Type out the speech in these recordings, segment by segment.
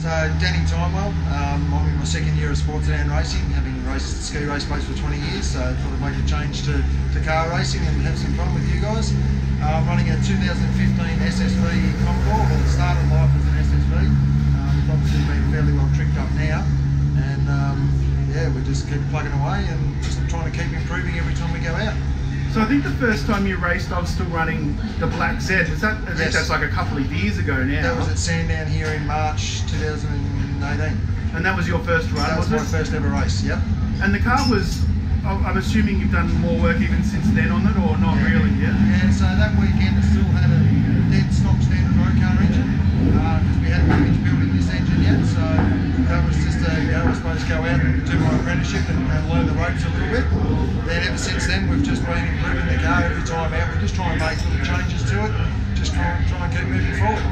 So Danny Timewell, I'm in my second year of sports sedan racing, having raced the ski race boats for 20 years, so I thought I'd make a change to car racing and have some fun with you guys. I'm running a 2015 SSV Commodore. Well, it started life as an SSV. It's obviously been fairly well tricked up now, and yeah, we just keep plugging away and just trying to keep improving every time we go out. So I think the first time you raced, I was still running the Black Z. Is that? I think that's like a couple of years ago now. That was at Sandown here in March 2018. And that was your first run, That was my first ever race, yep. And the car was, I'm assuming you've done more work even since then on it, or not really yet? Yeah, so that weekend it still had a dead stock standard road car engine, because we hadn't finished building this engine yet, so that was just I was supposed to go out and do my apprenticeship and learn the ropes a little bit. Then ever since then we've just been improving the car every time out. We just try and make little changes to it, just try and keep moving forward.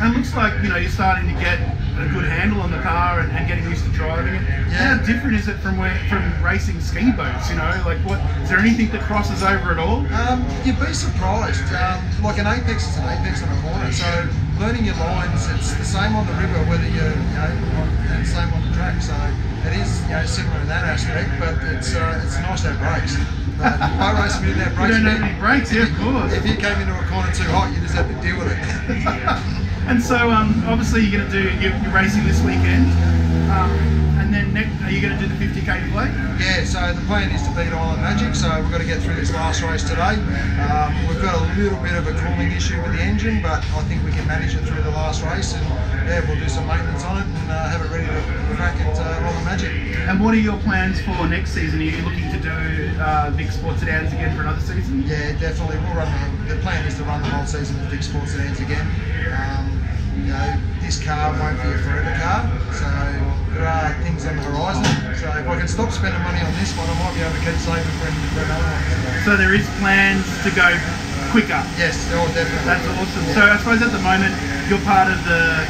And it looks like, you know, you're starting to get a good handle on the car and getting used to driving it. Yeah. How different is it from racing ski boats, you know? Like, what, is there anything that crosses over at all? You'd be surprised. Like an apex is an apex on a corner, so learning your lines, it's the same on the river, whether and same on the track. So it is, similar in that aspect, but it's nice to have brakes. I race with that brakes. You don't have any brakes, yeah, of course. If you came into a corner too hot, you just have to deal with it. And so, obviously, you're going to do you're racing this weekend, and then are you going to do the 50k play? Yeah. So the plan is to beat Island Magic. So we've got to get through this last race today. We've got a little bit of a cooling issue with the engine, but I think we can manage it through the last race, and yeah, we'll do some maintenance on it and have it ready to crack at Island Magic. And what are your plans for next season? Are you looking to do big sports sedans again for another season? Yeah, definitely. We'll run the plan is to run the whole season with big sports sedans again. This car won't be a forever car, so there are things on the horizon. So if I can stop spending money on this one, I might be able to keep saving for another one. So there is plans to go quicker? Yes, definitely. That's awesome. Yeah. So I suppose at the moment you're part of the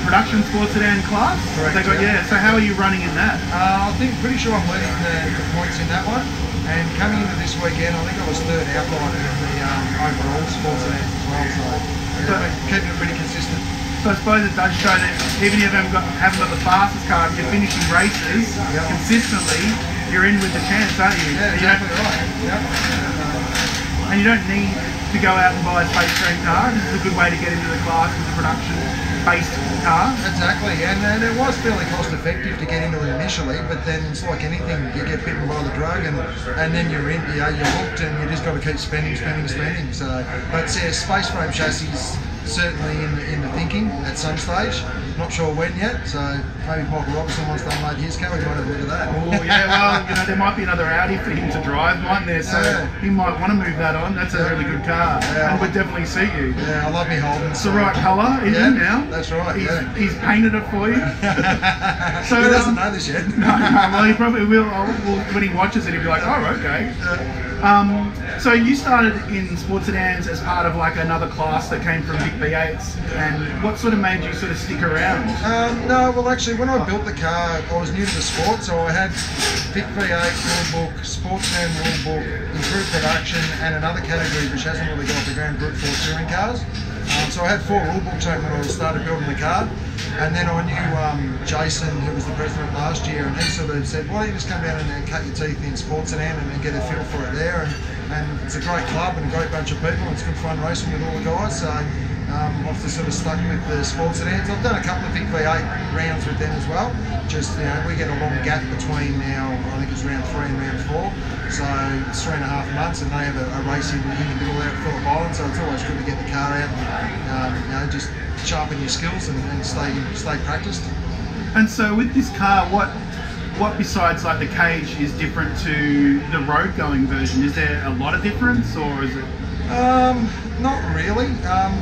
production sports sedan class? Correct. So how are you running in that? I think pretty sure I'm leading the points in that one. And coming into this weekend, I think I was third outline in the overall sports sedans as well. So keeping it pretty consistent. So I suppose it does show that even if you haven't got the fastest car, if you're finishing races consistently, you're in with the chance, aren't you? Yeah, exactly right. Yep. And you don't need to go out and buy a space train car. This is a good way to get into the class with the production-based car. Exactly, and it was fairly cost-effective to get into it initially, but then it's like anything, you get bitten by the drug, and then you're in, you're hooked, and you just got to keep spending. So, but yeah, space frame chassis certainly in the thinking at some stage. Not sure when yet, so maybe Michael Robertson wants to unload his car, we might have a look at that. Oh yeah, well, there might be another Audi for him to drive, mightn't there? So he might want to move that on. That's a really good car, and would definitely suit you. Yeah, I love me Holden. It's the right colour, isn't it now? That's right. He's painted it for you. So he doesn't know this yet. No, well, he probably will. When he watches it, he'll be like, oh, okay. So you started in sports sedans as part of like another class that came from big V8s, and what sort of made you sort of stick around? No, well actually when I built the car I was new to the sport, so I had big V8 rule book, sportsman rule book, improved production, and another category which hasn't really got off the ground, brute force touring cars. So I had 4 rule books when I started building the car, and then I knew Jason, who was the president last year, and he sort of said, why don't you just come down and cut your teeth in sports sedan and then get a feel for it there, and it's a great club and a great bunch of people, and it's good fun racing with all the guys, so I've just sort of stuck with the sports sedans. I've done a couple of big V8 rounds with them as well, just we get a long gap between now, I think it's round 3 and round 4, so it's 3.5 months, and they have a race in the middle there at Phillip Island, so it's always good to get the car out and just sharpen your skills and stay practiced. And so with this car, what besides like the cage is different to the road going version? Is there a lot of difference, or is it? Not really.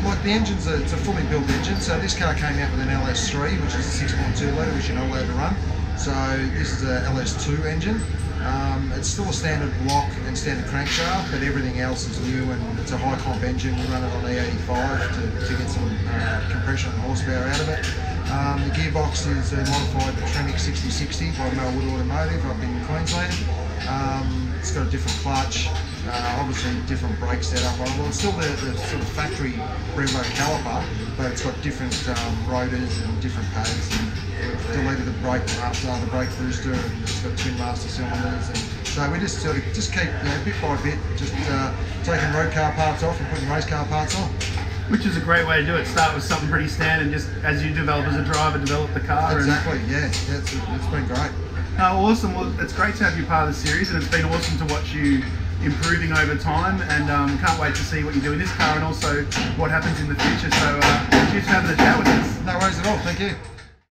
Like the engine's it's a fully built engine, so this car came out with an LS3, which is a 6.2 litre, which you're not allowed to run. So this is a LS2 engine. It's still a standard block and standard crankshaft, but everything else is new, and it's a high comp engine. We run it on E85 to get some compression and horsepower out of it. The gearbox is a modified Trenic 6060 by Melwood Automotive up in Queensland. it's got a different clutch, obviously different brake setup. Well, it's still the sort of factory Brembo caliper, but it's got different rotors and different pads. And we've deleted the brake master, the brake booster, and it's got twin master cylinders. And so we just sort of keep, bit by bit, just taking road car parts off and putting race car parts on. Which is a great way to do it. Start with something pretty standard, just as you develop as a driver, develop the car. Exactly, it's been great. Awesome. Well, it's great to have you part of the series, and it's been awesome to watch you improving over time, and can't wait to see what you do in this car and also what happens in the future. So cheers for having a chat with us. No worries at all, thank you.